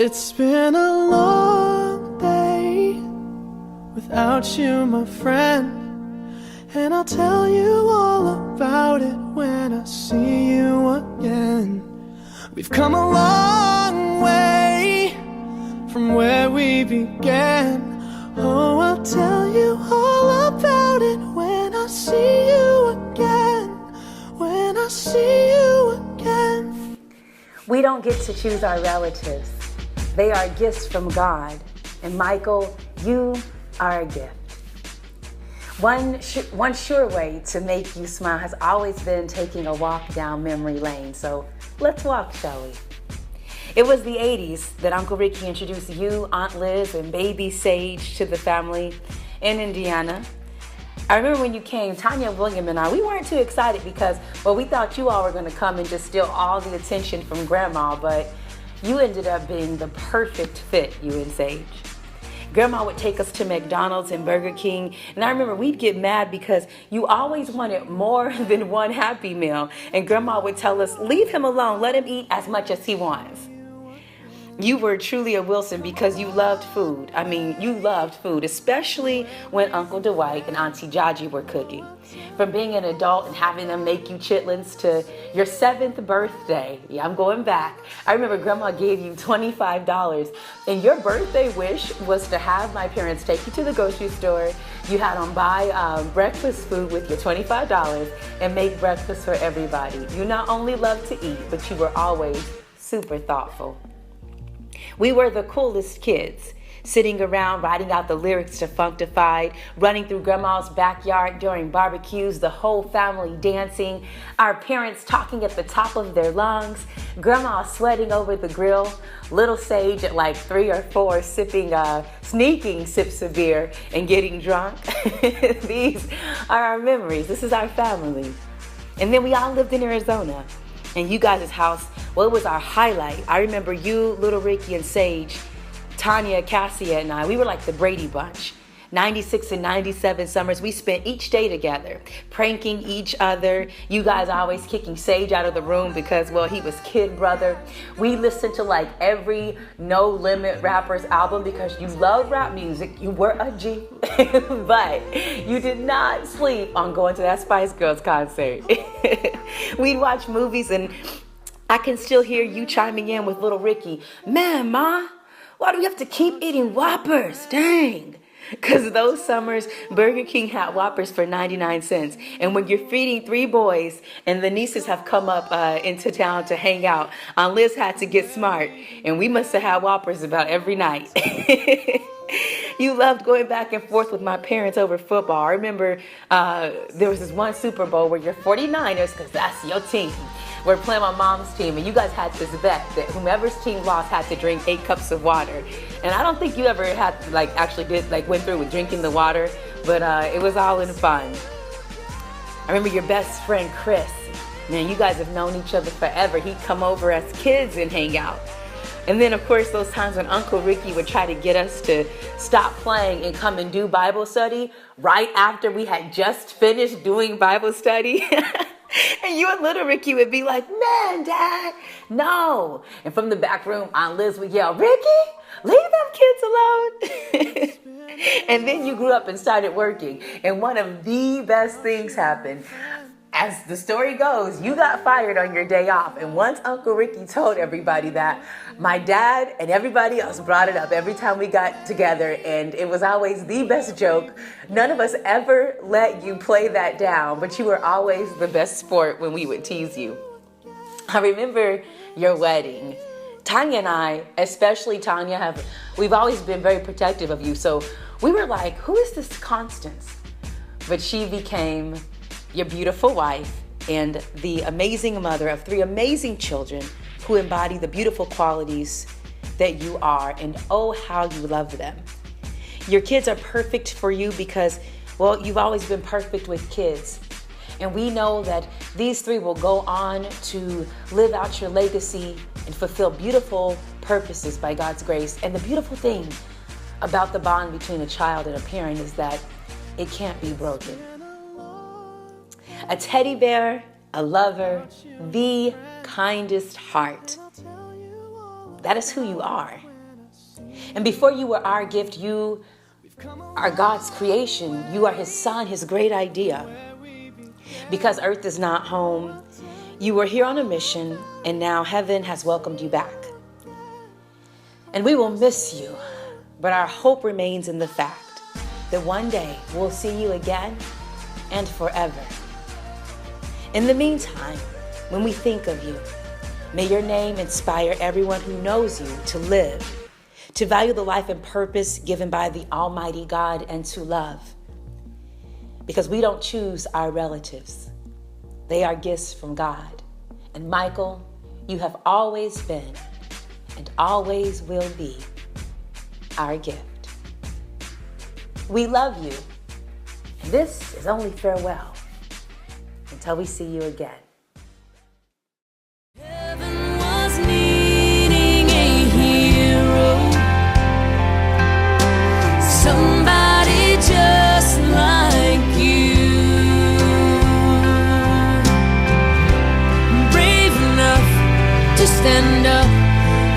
It's been a long day without you, my friend, and I'll tell you all about it when I see you again. We've come a long way from where we began. Oh, I'll tell you all about it when I see you again. When I see you again. We don't get to choose our relatives. They are gifts from God. And Michael, you are a gift. One sure way to make you smile has always been taking a walk down memory lane. So let's walk, shall we? It was the 80s that Uncle Ricky introduced you, Aunt Liz, and baby Sage to the family in Indiana. I remember when you came, Tanya, William, and I, we weren't too excited because, well, we thought you all were going to come and just steal all the attention from Grandma, but you ended up being the perfect fit, you and Sage. Grandma would take us to McDonald's and Burger King, and I remember we'd get mad because you always wanted more than one Happy Meal, and Grandma would tell us, leave him alone, let him eat as much as he wants. You were truly a Wilson because you loved food. I mean, you loved food, especially when Uncle Dwight and Auntie Jaji were cooking. From being an adult and having them make you chitlins to your 7th birthday. Yeah, I'm going back. I remember Grandma gave you $25, and your birthday wish was to have my parents take you to the grocery store. You had them buy breakfast food with your $25 and make breakfast for everybody. You not only loved to eat, but you were always super thoughtful. We were the coolest kids, sitting around writing out the lyrics to Functified, running through Grandma's backyard during barbecues, the whole family dancing, our parents talking at the top of their lungs, Grandma sweating over the grill, little Sage at like 3 or 4 sneaking sips of beer and getting drunk. These are our memories. This is our family. And then we all lived in Arizona. And you guys' house, well, it was our highlight. I remember you, Little Ricky, and Sage, Tanya, Cassia, and I, we were like the Brady Bunch. 96 and 97 summers, we spent each day together, pranking each other. You guys always kicking Sage out of the room because, well, he was kid brother. We listened to like every No Limit rapper's album because you love rap music. You were a G, but you did not sleep on going to that Spice Girls concert. We'd watch movies, and I can still hear you chiming in with Little Ricky. Man, Ma, why do we have to keep eating Whoppers? Dang. Because those summers, Burger King had Whoppers for 99 cents. And when you're feeding 3 boys and the nieces have come up into town to hang out, Aunt Liz had to get smart. And we must have had Whoppers about every night. You loved going back and forth with my parents over football. I remember there was this one Super Bowl where your 49ers, because that's your team, were playing my mom's team, and you guys had this bet that whomever's team lost had to drink 8 cups of water. And I don't think you ever had went through with drinking the water, but it was all in fun. I remember your best friend Chris. Man, you guys have known each other forever. He'd come over as kids and hang out. And then, of course, those times when Uncle Ricky would try to get us to stop playing and come and do Bible study right after we had just finished doing Bible study. And you and Little Ricky would be like, man, Dad, no. And from the back room, Aunt Liz would yell, Ricky, leave them kids alone. And then you grew up and started working. And one of the best things happened. As the story goes, you got fired on your day off. And once Uncle Ricky told everybody that, my dad and everybody else brought it up every time we got together. And it was always the best joke. None of us ever let you play that down, but you were always the best sport when we would tease you. I remember your wedding. Tanya and I, especially Tanya, we've always been very protective of you. So we were like, who is this Constance? But she became your beautiful wife and the amazing mother of 3 amazing children who embody the beautiful qualities that you are, and oh, how you love them. Your kids are perfect for you because, well, you've always been perfect with kids. And we know that these 3 will go on to live out your legacy and fulfill beautiful purposes by God's grace. And the beautiful thing about the bond between a child and a parent is that it can't be broken. A teddy bear, a lover, the kindest heart. That is who you are. And before you were our gift, you are God's creation. You are his son, his great idea. Because earth is not home, you were here on a mission, and now heaven has welcomed you back. And we will miss you, but our hope remains in the fact that one day we'll see you again and forever. In the meantime, when we think of you, may your name inspire everyone who knows you to live, to value the life and purpose given by the Almighty God, and to love. Because we don't choose our relatives. They are gifts from God. And Michael, you have always been and always will be our gift. We love you. And this is only farewell until we see you again. Heaven was needing a hero, somebody just like you, brave enough to stand up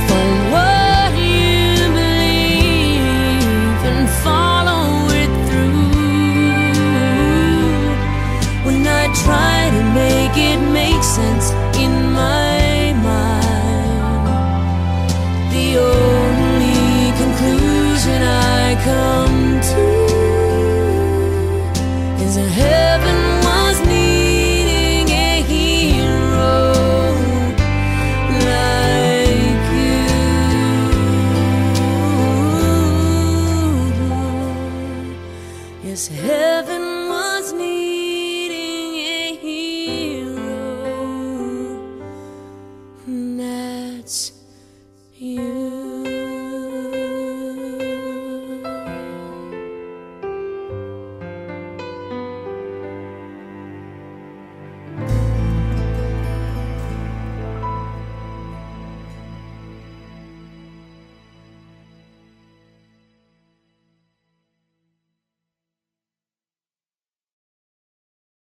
for what you believe and follow it through. When I try to make it make sense in my mind, the only conclusion I come to is that heaven was needing a hero like you. Yes, heaven was needing a hero. That's you.